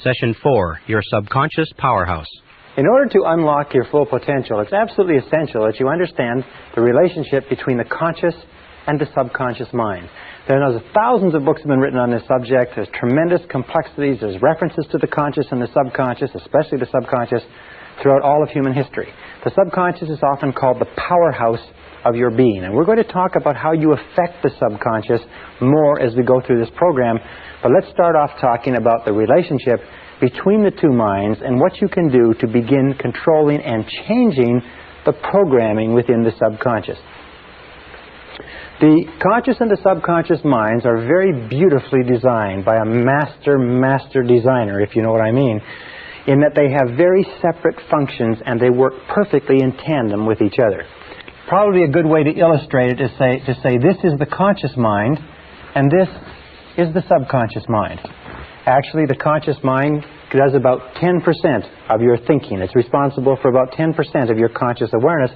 Session 4, Your Subconscious Powerhouse. In order to unlock your full potential, it's absolutely essential that you understand the relationship between the conscious and the subconscious mind. There are thousands of books have been written on this subject. There's tremendous complexities. There's references to the conscious and the subconscious, especially the subconscious, throughout all of human history. The subconscious is often called the powerhouse of your being. And we're going to talk about how you affect the subconscious more as we go through this program. But let's start off talking about the relationship between the two minds and what you can do to begin controlling and changing the programming within the subconscious. The conscious and the subconscious minds are very beautifully designed by a master designer, if you know what I mean, in that they have very separate functions and they work perfectly in tandem with each other. Probably a good way to illustrate it is to say this is the conscious mind and this is the subconscious mind. Actually, the conscious mind does about 10% of your thinking. It's responsible for about 10% of your conscious awareness,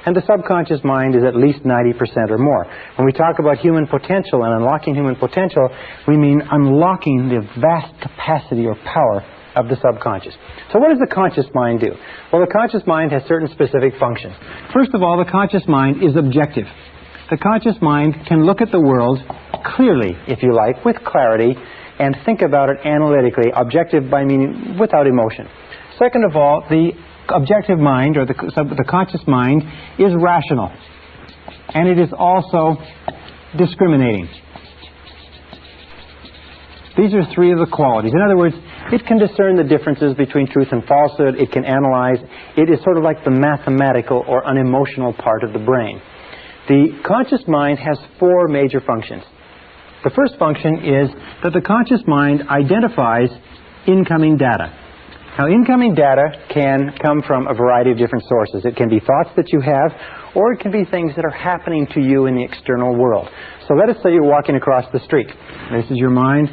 and the subconscious mind is at least 90% or more. When we talk about human potential and unlocking human potential, we mean unlocking the vast capacity or power of the subconscious. So what does the conscious mind do? Well, the conscious mind has certain specific functions. First of all, the conscious mind is objective. The conscious mind can look at the world clearly, if you like, with clarity, and think about it analytically, objective by meaning without emotion. Second of all, the objective mind, or the conscious mind, is rational. And it is also discriminating. These are three of the qualities. In other words, it can discern the differences between truth and falsehood. It can analyze. It is sort of like the mathematical or unemotional part of the brain. The conscious mind has four major functions. The first function is that the conscious mind identifies incoming data. Now, incoming data can come from a variety of different sources. It can be thoughts that you have, or it can be things that are happening to you in the external world. So let us say you're walking across the street. This is your mind.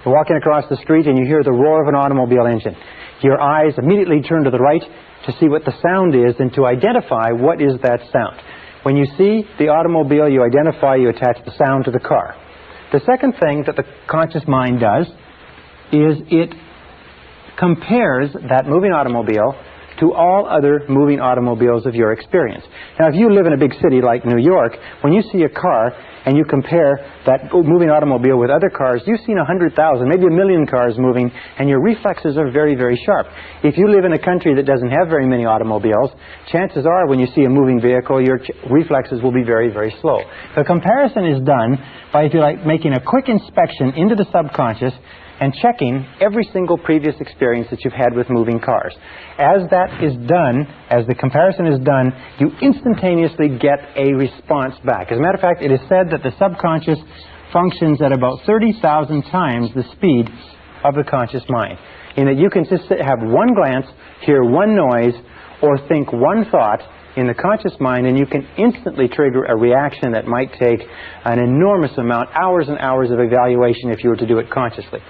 You're walking across the street and you hear the roar of an automobile engine. Your eyes immediately turn to the right to see what the sound is and to identify what is that sound. When you see the automobile, you identify, you attach the sound to the car. The second thing that the conscious mind does is it compares that moving automobile to all other moving automobiles of your experience. Now, if you live in a big city like New York, when you see a car and you compare that moving automobile with other cars, you've seen 100,000, maybe 1 million cars moving, and your reflexes are very, very sharp. If you live in a country that doesn't have very many automobiles, chances are when you see a moving vehicle, your reflexes will be very, very slow. The comparison is done by, if you like, making a quick inspection into the subconscious and checking every single previous experience that you've had with moving cars. As that is done, as the comparison is done, you instantaneously get a response back. As a matter of fact, it is said that the subconscious functions at about 30,000 times the speed of the conscious mind, in that you can just have one glance, hear one noise, or think one thought in the conscious mind, and you can instantly trigger a reaction that might take an enormous amount, hours and hours of evaluation if you were to do it consciously.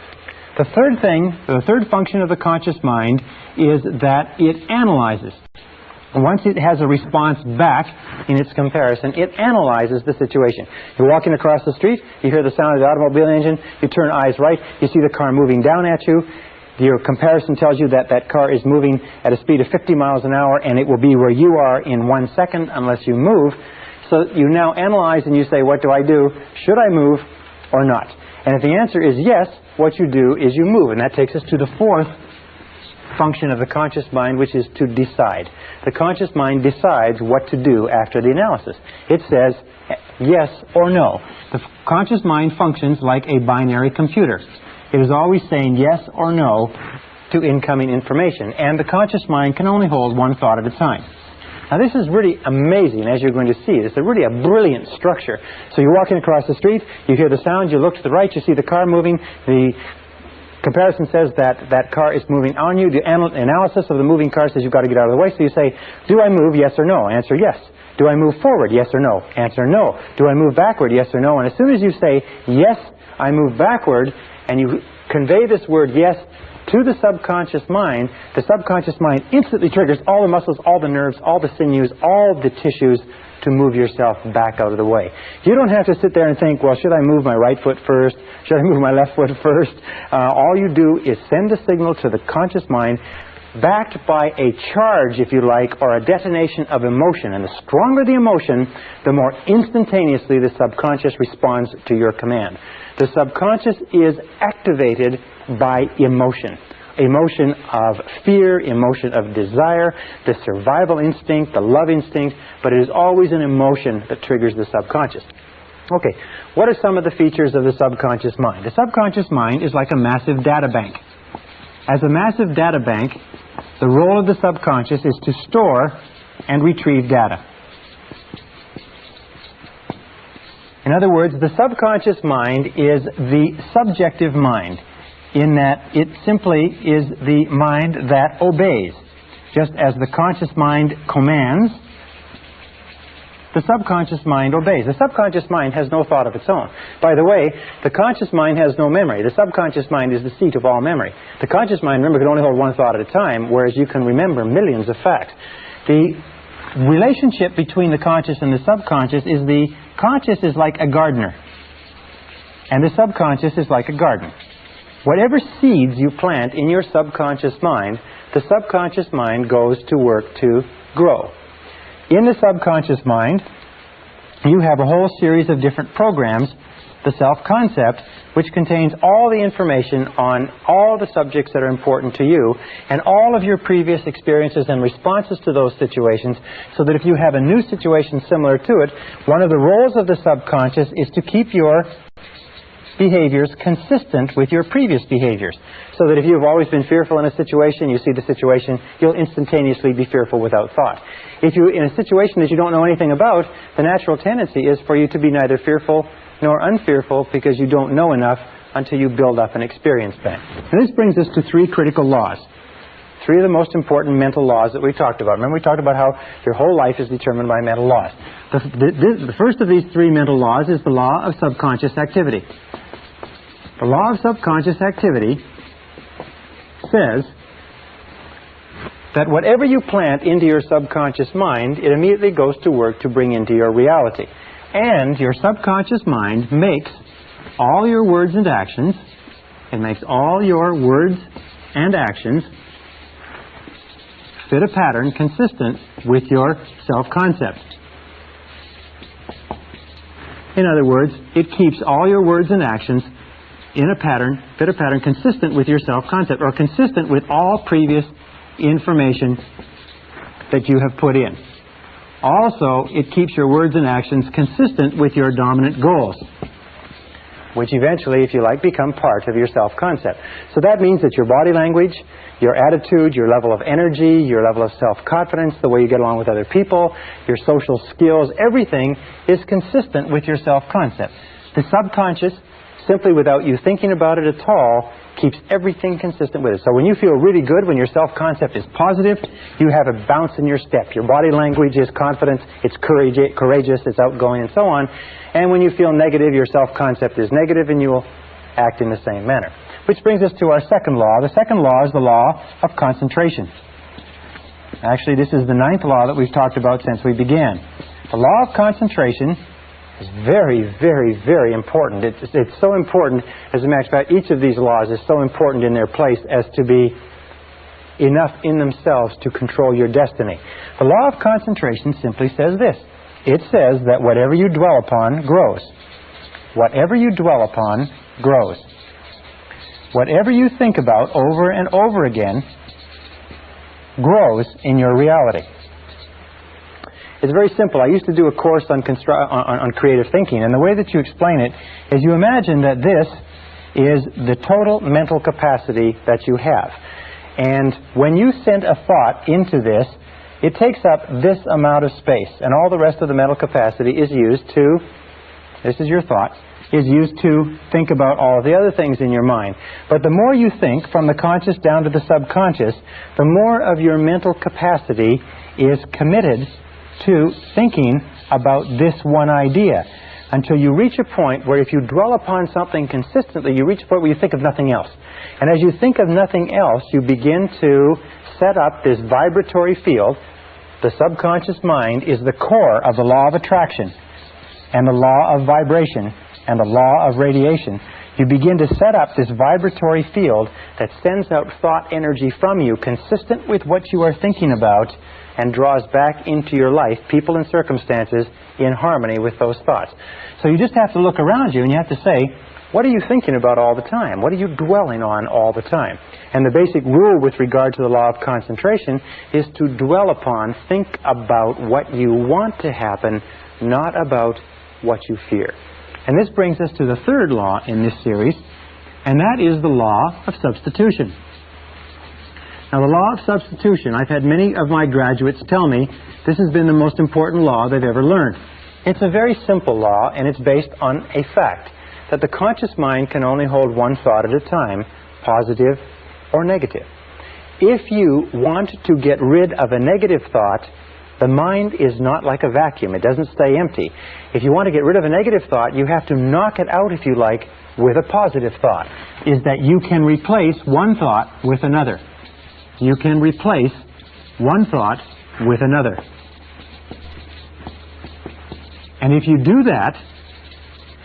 The third function of the conscious mind is that it analyzes. Once it has a response back in its comparison, it analyzes the situation. You're walking across the street, you hear the sound of the automobile engine, you turn eyes right, you see the car moving down at you. Your comparison tells you that that car is moving at a speed of 50 miles an hour, and it will be where you are in 1 second unless you move. So you now analyze and you say, what do I do? Should I move or not? And if the answer is yes, what you do is you move. And that takes us to the fourth function of the conscious mind, which is to decide. The conscious mind decides what to do after the analysis. It says yes or no. The conscious mind functions like a binary computer. It is always saying yes or no to incoming information. And the conscious mind can only hold one thought at a time. Now, this is really amazing, as you're going to see. It's really a brilliant structure. So you're walking across the street, you hear the sound, you look to the right, you see the car moving. The comparison says that that car is moving on you. The analysis of the moving car says you've got to get out of the way. So you say, do I move, yes or no? Answer, yes. Do I move forward, yes or no? Answer, no. Do I move backward, yes or no? And as soon as you say, yes, I move backward, and you convey this word yes to the subconscious mind instantly triggers all the muscles, all the nerves, all the sinews, all the tissues to move yourself back out of the way. You don't have to sit there and think, well, should I move my right foot first? Should I move my left foot first? All you do is send a signal to the conscious mind, backed by a charge, if you like, or a detonation of emotion. And the stronger the emotion, the more instantaneously the subconscious responds to your command. The subconscious is activated by emotion. Emotion of fear, emotion of desire, the survival instinct, the love instinct, but it is always an emotion that triggers the subconscious. Okay, what are some of the features of the subconscious mind? The subconscious mind is like a massive data bank. As a massive data bank, the role of the subconscious is to store and retrieve data. In other words, the subconscious mind is the subjective mind, in that it simply is the mind that obeys. Just as the conscious mind commands, the subconscious mind obeys. The subconscious mind has no thought of its own. By the way, the conscious mind has no memory. The subconscious mind is the seat of all memory. The conscious mind, remember, can only hold one thought at a time, whereas you can remember millions of facts. The relationship between the conscious and the subconscious is the conscious is like a gardener, and the subconscious is like a garden. Whatever seeds you plant in your subconscious mind, the subconscious mind goes to work to grow. In the subconscious mind, you have a whole series of different programs, the self-concept, which contains all the information on all the subjects that are important to you and all of your previous experiences and responses to those situations, so that if you have a new situation similar to it, one of the roles of the subconscious is to keep your behaviors consistent with your previous behaviors. So that if you've always been fearful in a situation, you see the situation, you'll instantaneously be fearful without thought. If you're in a situation that you don't know anything about, the natural tendency is for you to be neither fearful nor unfearful, because you don't know enough until you build up an experience bank. And this brings us to three critical laws. Three of the most important mental laws that we talked about. Remember, we talked about how your whole life is determined by mental laws. The first of these three mental laws is the law of subconscious activity. The law of subconscious activity says that whatever you plant into your subconscious mind, it immediately goes to work to bring into your reality. And your subconscious mind makes all your words and actions, it makes all your words and actions fit a pattern consistent with your self-concept. In other words, it keeps all your words and actions in a pattern, fit a pattern consistent with your self-concept, or consistent with all previous information that you have put in. Also, it keeps your words and actions consistent with your dominant goals, which eventually, if you like, become part of your self-concept. So that means that your body language, your attitude, your level of energy, your level of self-confidence, the way you get along with other people, your social skills, everything is consistent with your self-concept. The subconscious, simply without you thinking about it at all, keeps everything consistent with it. So when you feel really good, when your self-concept is positive, you have a bounce in your step. Your body language is confident, it's courageous, it's outgoing, and so on. And when you feel negative, your self-concept is negative, and you will act in the same manner. Which brings us to our second law. The second law is the law of concentration. Actually, this is the ninth law that we've talked about since we began. The law of concentration is very, very, very important. It's so important, as a matter of fact, each of these laws is so important in their place as to be enough in themselves to control your destiny. The law of concentration simply says this. It says that whatever you dwell upon grows. Whatever you dwell upon grows. Whatever you think about over and over again grows in your reality. It's very simple. I used to do a course on creative thinking, and the way that you explain it is you imagine that this is the total mental capacity that you have. And when you send a thought into this, it takes up this amount of space, and all the rest of the mental capacity is used to, this is your thought, is used to think about all of the other things in your mind. But the more you think, from the conscious down to the subconscious, the more of your mental capacity is committed to thinking about this one idea. until you reach a point where if you dwell upon something consistently, you reach a point where you think of nothing else. And as you think of nothing else, you begin to set up this vibratory field. The subconscious mind is the core of the law of attraction and the law of vibration and the law of radiation. You begin to set up this vibratory field that sends out thought energy from you consistent with what you are thinking about and draws back into your life people and circumstances in harmony with those thoughts. So you just have to look around you and you have to say, what are you thinking about all the time? What are you dwelling on all the time? And the basic rule with regard to the law of concentration is to dwell upon, think about what you want to happen, not about what you fear. And this brings us to the third law in this series, and that is the law of substitution. Now, the law of substitution, I've had many of my graduates tell me this has been the most important law they've ever learned. It's a very simple law, and it's based on a fact that the conscious mind can only hold one thought at a time, positive or negative. If you want to get rid of a negative thought, the mind is not like a vacuum. It doesn't stay empty. If you want to get rid of a negative thought, you have to knock it out, if you like, with a positive thought. Is that you can replace one thought with another. You can replace one thought with another. And if you do that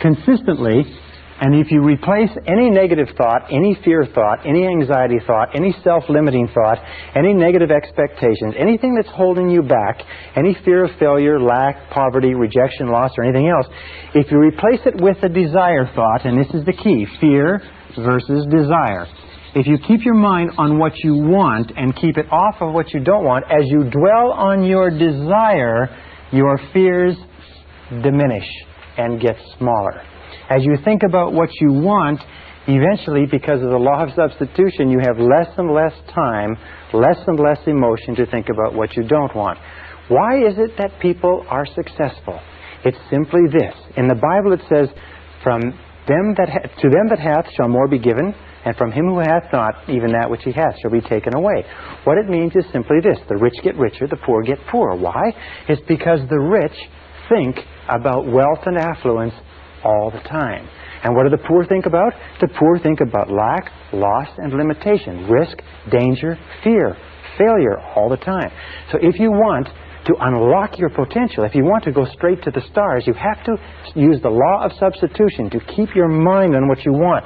consistently, and if you replace any negative thought, any fear thought, any anxiety thought, any self-limiting thought, any negative expectations, anything that's holding you back, any fear of failure, lack, poverty, rejection, loss, or anything else, if you replace it with a desire thought, and this is the key, fear versus desire. If you keep your mind on what you want and keep it off of what you don't want, as you dwell on your desire, your fears diminish and get smaller. As you think about what you want, eventually, because of the law of substitution, you have less and less time, less and less emotion to think about what you don't want. Why is it that people are successful? It's simply this. In the Bible it says, to them that hath shall more be given, and from him who hath not, even that which he hath shall be taken away. What it means is simply this. The rich get richer, the poor get poorer. Why? It's because the rich think about wealth and affluence all the time. And what do the poor think about? The poor think about lack, loss, and limitation, risk, danger, fear, failure all the time. So if you want to unlock your potential, if you want to go straight to the stars, you have to use the law of substitution to keep your mind on what you want.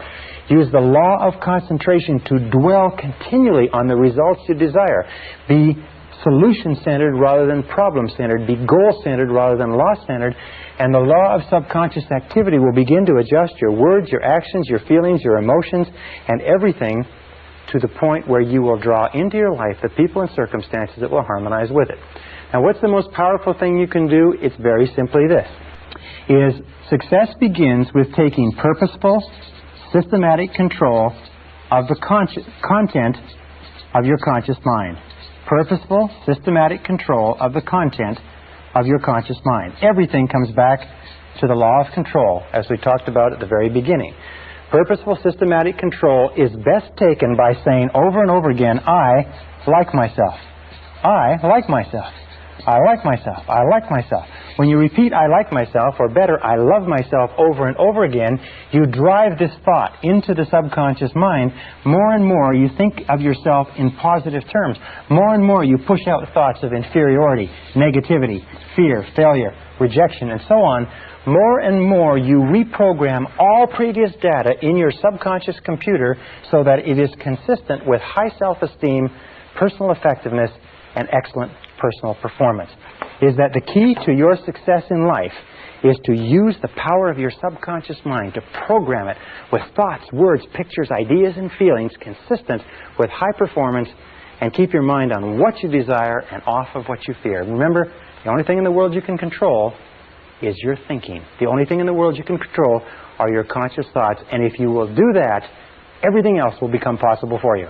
Use the law of concentration to dwell continually on the results you desire. Be solution-centered rather than problem-centered. Be goal-centered rather than loss-centered. And the law of subconscious activity will begin to adjust your words, your actions, your feelings, your emotions, and everything to the point where you will draw into your life the people and circumstances that will harmonize with it. Now, what's the most powerful thing you can do? It's very simply this. Success begins with taking purposeful, systematic control of the content of your conscious mind. Purposeful, systematic control of the content of your conscious mind. Everything comes back to the law of control, as we talked about at the very beginning. Purposeful, systematic control is best taken by saying over and over again, I like myself. I like myself. I like myself. I like myself. When you repeat, I like myself, or better, I love myself over and over again, you drive this thought into the subconscious mind. More and more you think of yourself in positive terms. More and more you push out thoughts of inferiority, negativity, fear, failure, rejection, and so on. More and more you reprogram all previous data in your subconscious computer so that it is consistent with high self-esteem, personal effectiveness, and excellent personal performance. Is that the key to your success in life is to use the power of your subconscious mind to program it with thoughts, words, pictures, ideas, and feelings consistent with high performance, and keep your mind on what you desire and off of what you fear. Remember, the only thing in the world you can control is your thinking. The only thing in the world you can control are your conscious thoughts, and if you will do that, everything else will become possible for you.